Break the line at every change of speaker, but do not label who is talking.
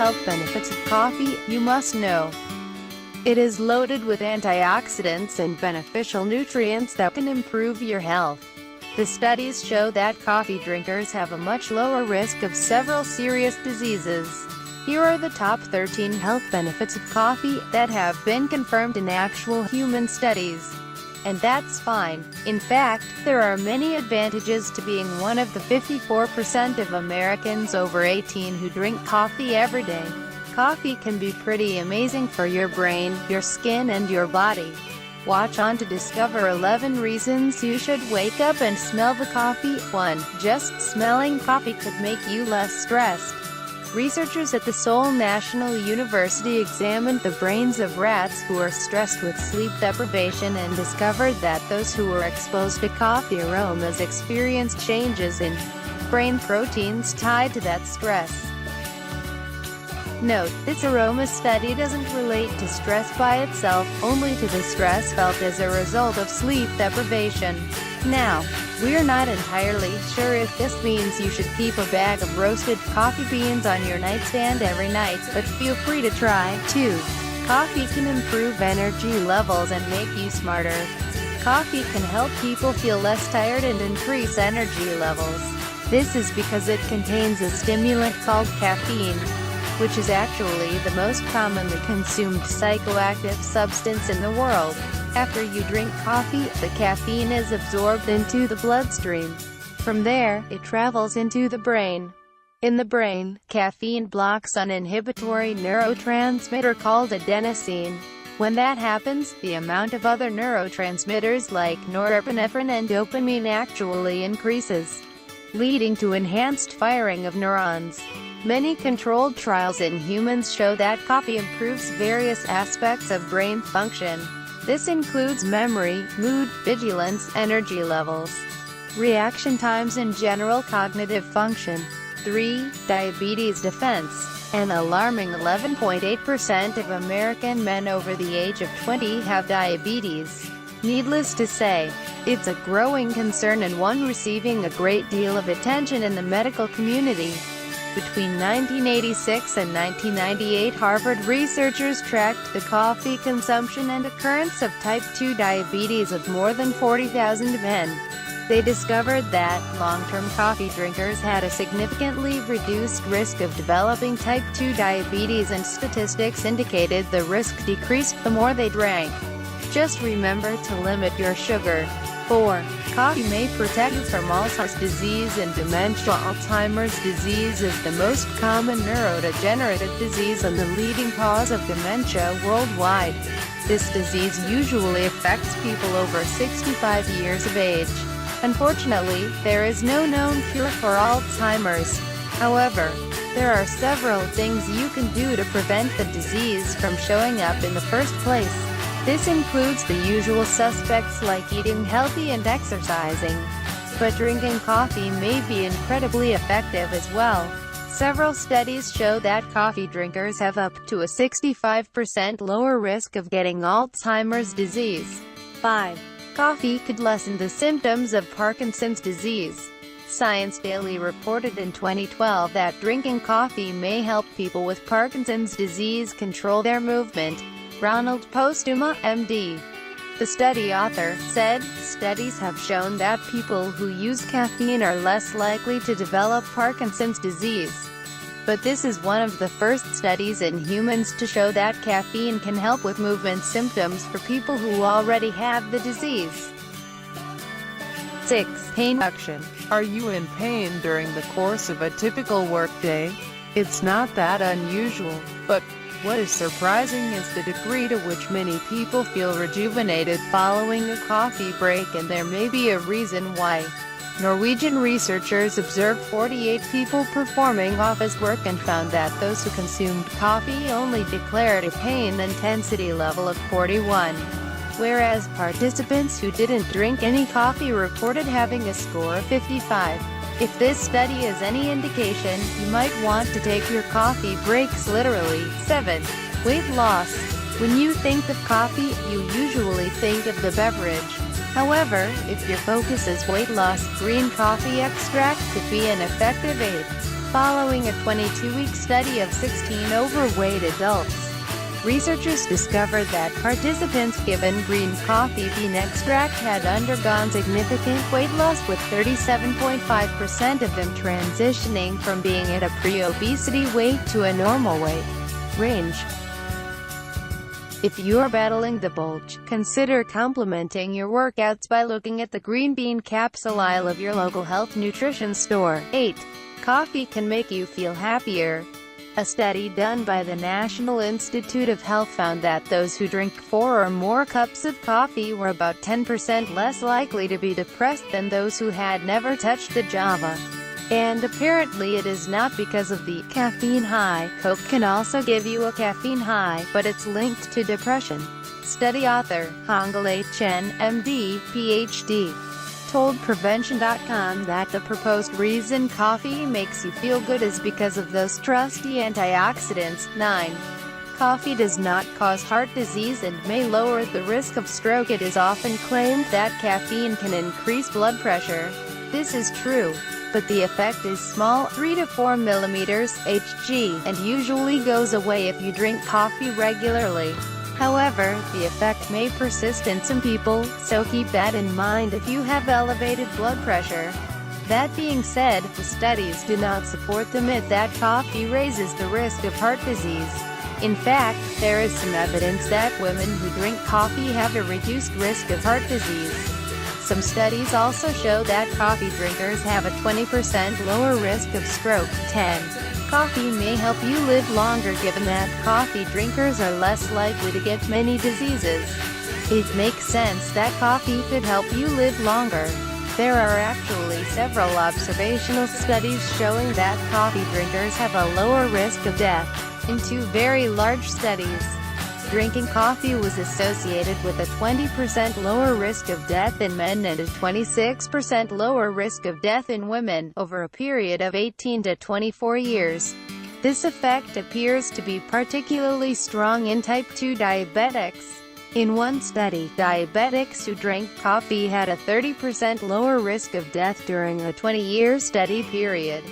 health benefits of coffee you must know. It is loaded with antioxidants and beneficial nutrients that can improve your health. The studies show that coffee drinkers have a much lower risk of several serious diseases. Here are the top 13 health benefits of coffee that have been confirmed in actual human studies. And that's fine. In fact, there are many advantages to being one of the 54% of Americans over 18 who drink coffee every day. Coffee can be pretty amazing for your brain, your skin and your body. Watch on to discover 11 reasons you should wake up and smell the coffee. 1. Just smelling coffee could make you less stressed. Researchers at the Seoul National University examined the brains of rats who are stressed with sleep deprivation and discovered that those who were exposed to coffee aromas experienced changes in brain proteins tied to that stress. Note, this aroma study doesn't relate to stress by itself, only to the stress felt as a result of sleep deprivation. Now, we're not entirely sure if this means you should keep a bag of roasted coffee beans on your nightstand every night, but feel free to try. 2. Coffee can improve energy levels and make you smarter. Coffee can help people feel less tired and increase energy levels. This is because it contains a stimulant called caffeine, which is actually the most commonly consumed psychoactive substance in the world. After you drink coffee, the caffeine is absorbed into the bloodstream. From there, it travels into the brain. In the brain, caffeine blocks an inhibitory neurotransmitter called adenosine. When that happens, the amount of other neurotransmitters like norepinephrine and dopamine actually increases, leading to enhanced firing of neurons. Many controlled trials in humans show that coffee improves various aspects of brain function. This includes memory, mood, vigilance, energy levels, reaction times and general cognitive function. 3. Diabetes defense. An alarming 11.8% of American men over the age of 20 have diabetes. Needless to say, it's a growing concern and one receiving a great deal of attention in the medical community. Between 1986 and 1998, Harvard researchers tracked the coffee consumption and occurrence of type 2 diabetes of more than 40,000 men. They discovered that long-term coffee drinkers had a significantly reduced risk of developing type 2 diabetes, and statistics indicated the risk decreased the more they drank. Just remember to limit your sugar. 4. Coffee may protect you from Alzheimer's disease and dementia. Alzheimer's disease is the most common neurodegenerative disease and the leading cause of dementia worldwide. This disease usually affects people over 65 years of age. Unfortunately, there is no known cure for Alzheimer's. However, there are several things you can do to prevent the disease from showing up in the first place. This includes the usual suspects like eating healthy and exercising. But drinking coffee may be incredibly effective as well. Several studies show that coffee drinkers have up to a 65% lower risk of getting Alzheimer's disease. 5. Coffee could lessen the symptoms of Parkinson's disease. Science Daily reported in 2012 that drinking coffee may help people with Parkinson's disease control their movement. Ronald Postuma, MD, the study author, said, "Studies have shown that people who use caffeine are less likely to develop Parkinson's disease. But this is one of the first studies in humans to show that caffeine can help with movement symptoms for people who already have the disease." 6. Pain reduction.
Are you in pain during the course of a typical workday? It's not that unusual, but what is surprising is the degree to which many people feel rejuvenated following a coffee break, and there may be a reason why. Norwegian researchers observed 48 people performing office work and found that those who consumed coffee only declared a pain intensity level of 41, whereas participants who didn't drink any coffee reported having a score of 55. If this study is any indication, you might want to take your coffee breaks literally. 7. Weight loss. When you think of coffee, you usually think of the beverage. However, if your focus is weight loss, green coffee extract could be an effective aid.
Following a 22-week study of 16 overweight adults, researchers discovered that participants given green coffee bean extract had undergone significant weight loss, with 37.5% of them transitioning from being at a pre-obesity weight to a normal weight range. If you're battling the bulge, consider complementing your workouts by looking at the green bean capsule aisle of your local health nutrition store. 8. Coffee can make you feel happier. A study done by the National Institute of Health found that those who drink 4 or more cups of coffee were about 10% less likely to be depressed than those who had never touched the Java. And apparently it is not because of the caffeine high. Coke can also give you a caffeine high, but it's linked to depression. Study author, Hongale Chen, MD, PhD, told Prevention.com that the proposed reason coffee makes you feel good is because of those trusty antioxidants. 9. Coffee does not cause heart disease and may lower the risk of stroke. It is often claimed that caffeine can increase blood pressure. This is true, but the effect is small, 3 to 4 millimeters Hg, and usually goes away if you drink coffee regularly. However, the effect may persist in some people, so keep that in mind if you have elevated blood pressure. That being said, the studies do not support the myth that coffee raises the risk of heart disease. In fact, there is some evidence that women who drink coffee have a reduced risk of heart disease. Some studies also show that coffee drinkers have a 20% lower risk of stroke. 10. Coffee may help you live longer. Given that coffee drinkers are less likely to get many diseases, it makes sense that coffee could help you live longer. There are actually several observational studies showing that coffee drinkers have a lower risk of death. In 2 very large studies, drinking coffee was associated with a 20% lower risk of death in men and a 26% lower risk of death in women, over a period of 18 to 24 years. This effect appears to be particularly strong in type 2 diabetics. In one study, diabetics who drank coffee had a 30% lower risk of death during a 20-year study period.